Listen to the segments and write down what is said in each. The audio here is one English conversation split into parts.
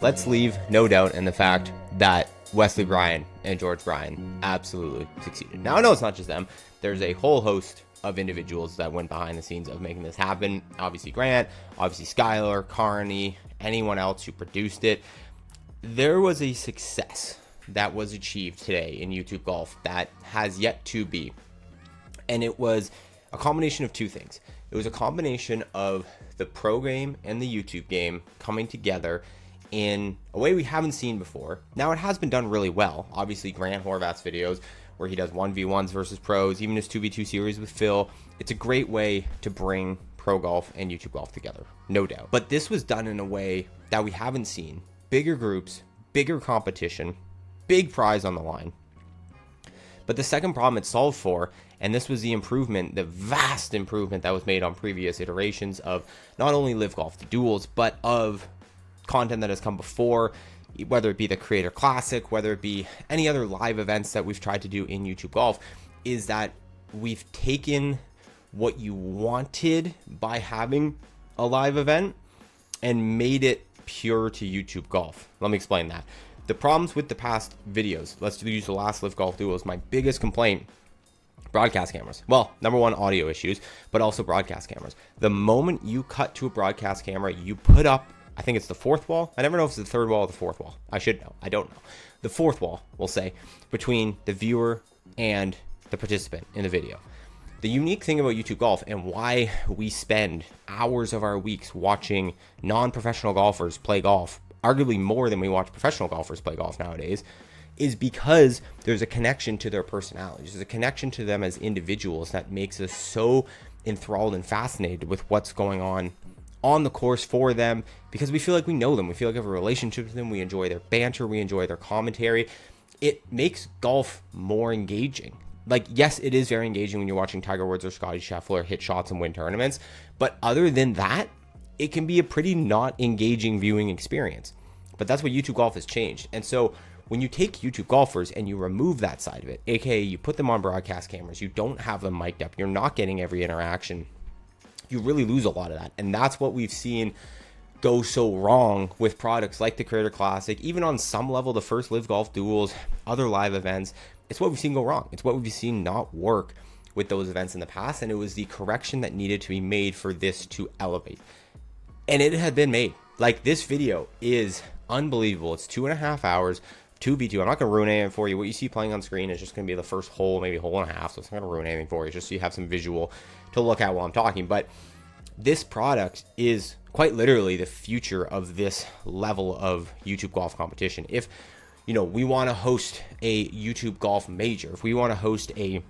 let's leave no doubt in the fact that Wesley Bryan and George Bryan absolutely succeeded. Now, I know it's not just them. There's a whole host of individuals that went behind the scenes of making this happen. Obviously Grant, obviously Skylar, Carney, anyone else who produced it. There was a success that was achieved today in YouTube golf that has yet to be. And it was a combination of two things. It was a combination of the pro game and the YouTube game coming together in a way we haven't seen before. Now, it has been done really well. Obviously, Grant Horvath's videos where he does 1v1s versus pros, even his 2v2 series with Phil. It's a great way to bring pro golf and YouTube golf together, no doubt. But this was done in a way that we haven't seen. Bigger groups, bigger competition, big prize on the line. But the second problem it solved for, and this was the improvement, the vast improvement that was made on previous iterations of not only Live Golf, the Duels, but of content that has come before, whether it be the Creator Classic, whether it be any other live events that we've tried to do in YouTube Golf, is that we've taken what you wanted by having a live event and made it pure to YouTube Golf. Let me explain that. The problems with the past videos, let's use the last Live Golf Duels, my biggest complaint, broadcast cameras. Well, number one, audio issues, but also broadcast cameras. The moment you cut to a broadcast camera, you put up, I think it's the fourth wall. I never know if it's the third wall or the fourth wall. I should know. I don't know. The fourth wall, we'll say, between the viewer and the participant in the video. The unique thing about YouTube Golf and why we spend hours of our weeks watching non-professional golfers play golf, arguably more than we watch professional golfers play golf nowadays, is because there's a connection to their personalities. There's a connection to them as individuals that makes us so enthralled and fascinated with what's going on the course for them, because we feel like we know them. We feel like we have a relationship with them. We enjoy their banter. We enjoy their commentary. It makes golf more engaging. Like, yes, it is very engaging when you're watching Tiger Woods or Scottie Scheffler hit shots and win tournaments. But other than that, it can be a pretty not engaging viewing experience. But that's what YouTube Golf has changed. And so when you take YouTube golfers and you remove that side of it, aka you put them on broadcast cameras, you don't have them mic'd up, you're not getting every interaction, you really lose a lot of that. And that's what we've seen go so wrong with products like the Creator Classic, even on some level, the first Live Golf Duels, other live events. It's what we've seen go wrong. It's what we've seen not work with those events in the past. And it was the correction that needed to be made for this to elevate. And it had been made. Like, this video is unbelievable. It's 2.5 hours, 2v2. I'm not going to ruin anything for you. What you see playing on screen is just going to be the first hole, maybe hole and a half. So it's not going to ruin anything for you. Just so you have some visual to look at while I'm talking. But this product is quite literally the future of this level of YouTube golf competition. If, you know, we want to host a YouTube golf major, if we want to host a,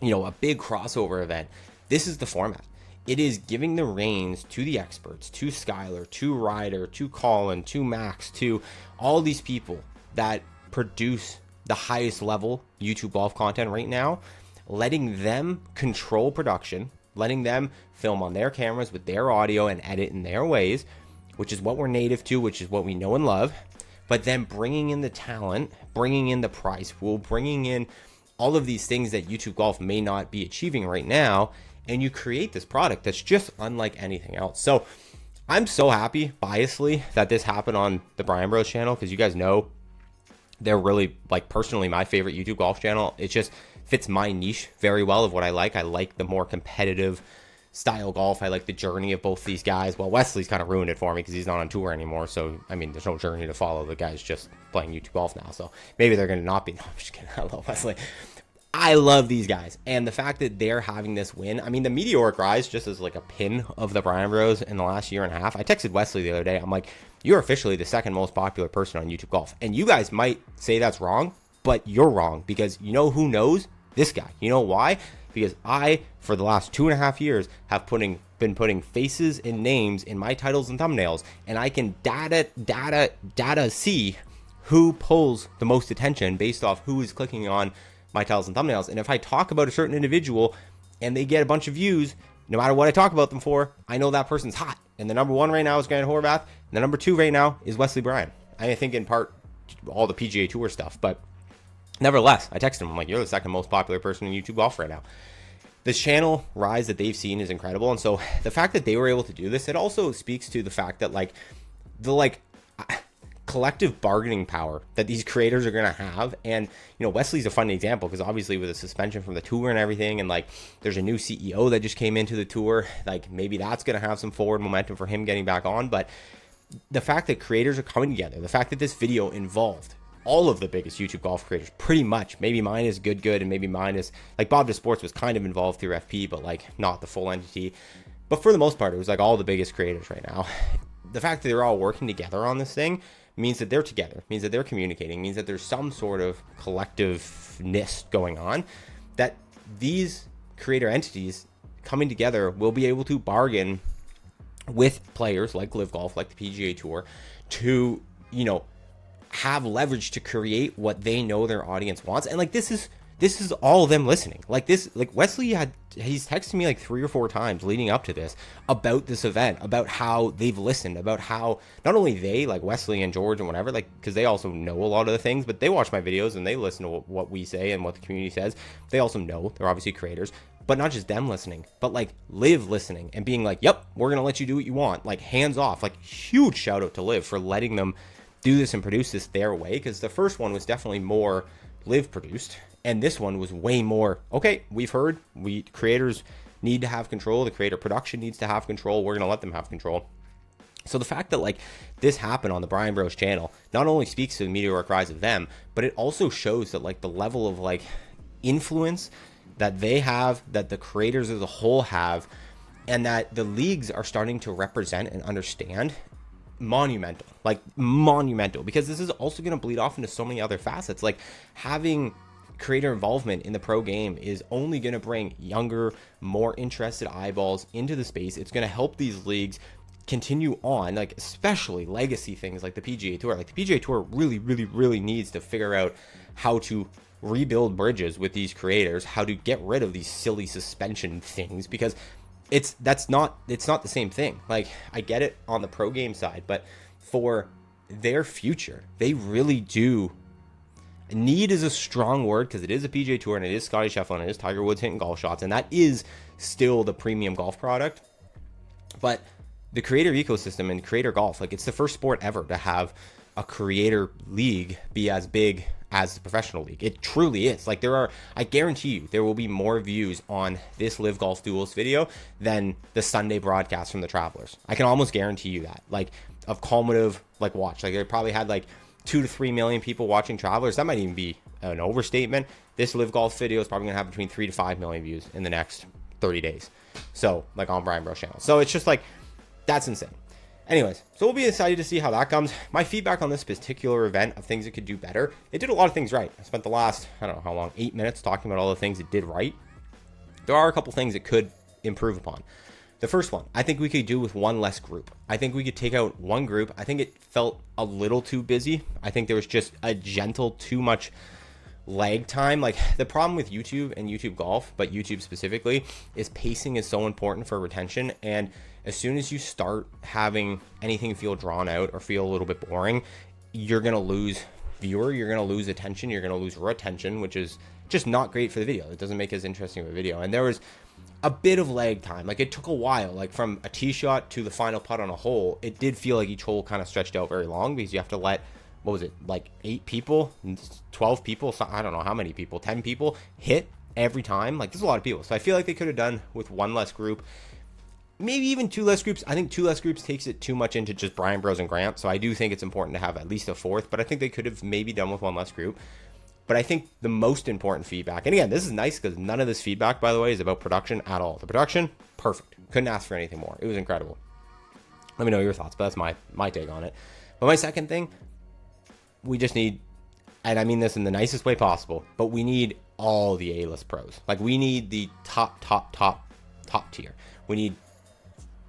you know, a big crossover event, this is the format. It is giving the reins to the experts, to Skylar, to Ryder, to Colin, to Max, to all these people that produce the highest level YouTube golf content right now, letting them control production, letting them film on their cameras with their audio and edit in their ways, which is what we're native to, which is what we know and love, but then bringing in the talent, bringing in the prize pool, bringing in all of these things that YouTube golf may not be achieving right now, and you create this product that's just unlike anything else. So I'm so happy, biasly, that this happened on the Bryan Bros channel, because you guys know they're really, like, personally my favorite YouTube golf channel. It just fits my niche very well of what I like. I like the more competitive style golf. I like the journey of both these guys. Well, Wesley's kind of ruined it for me because he's not on tour anymore. So, I mean, there's no journey to follow. The guy's just playing YouTube golf now. So maybe they're going to not be. No, I'm just kidding. I love Wesley. I love these guys. And the fact that they're having this win, I mean, the meteoric rise just as like a pin of the Bryan Bros in the last year and a half. I texted Wesley the other day. I'm like, you're officially the second most popular person on YouTube golf. And you guys might say that's wrong, but you're wrong, because you know who knows? This guy. You know why? Because I, for the last 2.5 years, have been putting faces and names in my titles and thumbnails, and I can data see who pulls the most attention based off who is clicking on my titles and thumbnails. And if I talk about a certain individual and they get a bunch of views, no matter what I talk about them for, I know that person's hot. And the number one right now is Grant Horvath, and the number two right now is Wesley Bryan. I think in part all the PGA Tour stuff, but nevertheless, I texted him. I'm like, you're the second most popular person in YouTube golf right now. This channel rise that they've seen is incredible. And so the fact that they were able to do this, it also speaks to the fact that collective bargaining power that these creators are going to have. And, you know, Wesley's a funny example because obviously with a suspension from the tour and everything, and like there's a new CEO that just came into the tour, like maybe that's going to have some forward momentum for him getting back on. But the fact that creators are coming together, the fact that this video involved all of the biggest YouTube golf creators, pretty much, maybe mine is good, and maybe mine is, like Bob to Sports was kind of involved through FP, but like not the full entity. But for the most part, it was like all the biggest creators right now. The fact that they're all working together on this thing means that they're together, means that they're communicating, means that there's some sort of collectiveness going on, that these creator entities coming together will be able to bargain with players like Live Golf, like the PGA Tour, to, you know, have leverage to create what they know their audience wants. And like this is all of them listening. Like this, like Wesley he's texted me like 3 or 4 times leading up to this about this event, about how they've listened, about how not only they, like Wesley and George and whatever, like because they also know a lot of the things, but they watch my videos and they listen to what we say and what the community says. They also know, they're obviously creators, but not just them listening, but like Liv listening and being like, yep, we're gonna let you do what you want, like hands off. Like huge shout out to Liv for letting them do this and produce this their way, because the first one was definitely more Liv produced, and this one was way more, okay, we've heard, creators need to have control, the creator production needs to have control, we're gonna let them have control. So the fact that like this happened on the Bryan Bros channel not only speaks to the meteoric rise of them, but it also shows that like the level of like influence that they have, that the creators as a whole have, and that the leagues are starting to represent and understand. Monumental, because this is also going to bleed off into so many other facets. Like having creator involvement in the pro game is only going to bring younger, more interested eyeballs into the space. It's going to help these leagues continue on, like especially legacy things like the PGA Tour. Like the PGA Tour really needs to figure out how to rebuild bridges with these creators, how to get rid of these silly suspension things, because it's not the same thing. Like I get it on the pro game side, but for their future, they really do. Need is a strong word because it is a PGA Tour and it is Scotty Scheffler and it is Tiger Woods hitting golf shots, and that is still the premium golf product. But the creator ecosystem and creator golf, like it's the first sport ever to have a creator league be as big as the professional league. It truly is. Like I guarantee you there will be more views on this Live Golf Duels video than the Sunday broadcast from the Travelers. I can almost guarantee you that, like of cumulative like watch, like they probably had like 2 to 3 million people watching Travelers. That might even be an overstatement. This Live Golf video is probably gonna have between 3 to 5 million views in the next 30 days. So like on Bryan Bros channel. So it's just like, that's insane. Anyways, so we'll be excited to see how that comes. My feedback on this particular event of things it could do better, it did a lot of things right. I spent the last, I don't know how long, 8 minutes talking about all the things it did right. There are a couple things it could improve upon. The first one, I think we could do with one less group. I think we could take out one group. I think it felt a little too busy. I think there was just a gentle, too much lag time. Like the problem with YouTube and YouTube golf, but YouTube specifically, is pacing is so important for retention. And as soon as you start having anything feel drawn out or feel a little bit boring, you're going to lose viewer, you're going to lose attention, you're going to lose retention, which is just not great for the video. It doesn't make as interesting of a video. And there was a bit of lag time. Like it took a while, like from a tee shot to the final putt on a hole, it did feel like each hole kind of stretched out very long because you have to let, what was it, like 8 people, 12 people, so I don't know how many people, 10 people hit every time. Like there's a lot of people. So I feel like they could have done with one less group, maybe even 2 less groups. I think 2 less groups takes it too much into just Bryan Bros and Grant. So I do think it's important to have at least a 4th, but I think they could have maybe done with one less group. But I think the most important feedback, and again, this is nice because none of this feedback, by the way, is about production at all. The production, perfect. Couldn't ask for anything more. It was incredible. Let me know your thoughts, but that's my take on it. But my second thing, we just need, and I mean this in the nicest way possible, but we need all the A-list pros. Like we need the top tier. We need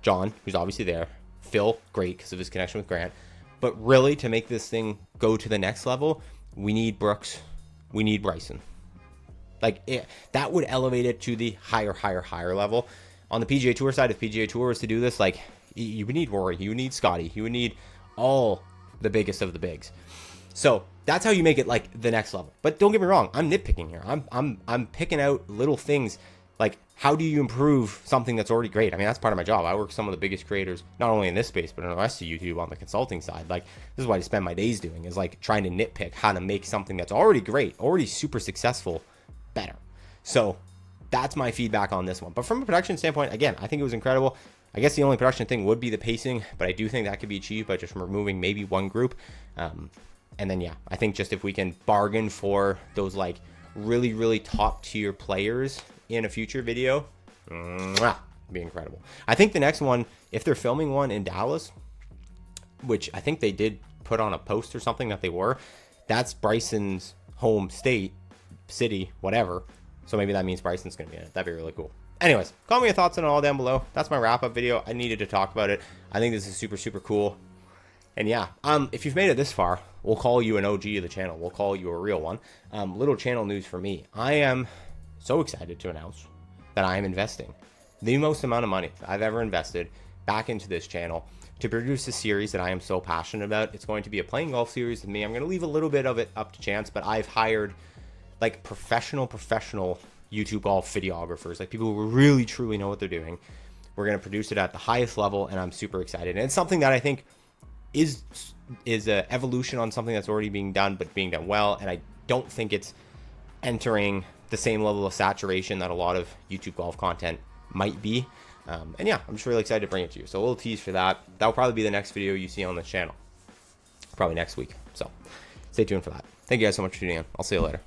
John, who's obviously there. Phil, great because of his connection with Grant. But really, to make this thing go to the next level, we need Brooks. We need Bryson. Like that would elevate it to the higher level. On the PGA Tour side, if PGA Tour was to do this, like you would need Rory, you would need Scotty, you would need all the biggest of the bigs. So that's how you make it like the next level. But don't get me wrong, I'm nitpicking here. I'm picking out little things Like, how do you improve something that's already great? I mean, that's part of my job. I work with some of the biggest creators, not only in this space, but in the rest of YouTube on the consulting side. Like, this is what I spend my days doing, is like trying to nitpick how to make something that's already great, already super successful, better. So that's my feedback on this one. But from a production standpoint, again, I think it was incredible. I guess the only production thing would be the pacing, but I do think that could be achieved by just removing maybe one group. And then, yeah, I think just if we can bargain for those like really, really top tier players in a future video, be incredible. I think the next one, if they're filming one in Dallas, which I think they did put on a post or something that they were, that's Bryson's home city, whatever. So maybe that means Bryson's going to be in it. That'd be really cool. Anyways, comment your thoughts on it all down below. That's my wrap-up video. I needed to talk about it. I think this is super, super cool. And yeah, if you've made it this far, we'll call you an OG of the channel. We'll call you a real one. Little channel news for me. I am so excited to announce that I am investing the most amount of money I've ever invested back into this channel to produce a series that I am so passionate about. It's going to be a playing golf series with me. I'm going to leave a little bit of it up to chance, but I've hired like professional YouTube golf videographers, like people who really truly know what they're doing. We're going to produce it at the highest level, and I'm super excited. And it's something that I think is an evolution on something that's already being done, but being done well. And I don't think it's entering the same level of saturation that a lot of YouTube golf content might be. And yeah, I'm just really excited to bring it to you. So a little tease for that. That'll probably be the next video you see on the channel, probably next week. So stay tuned for that. Thank you guys so much for tuning in. I'll see you later.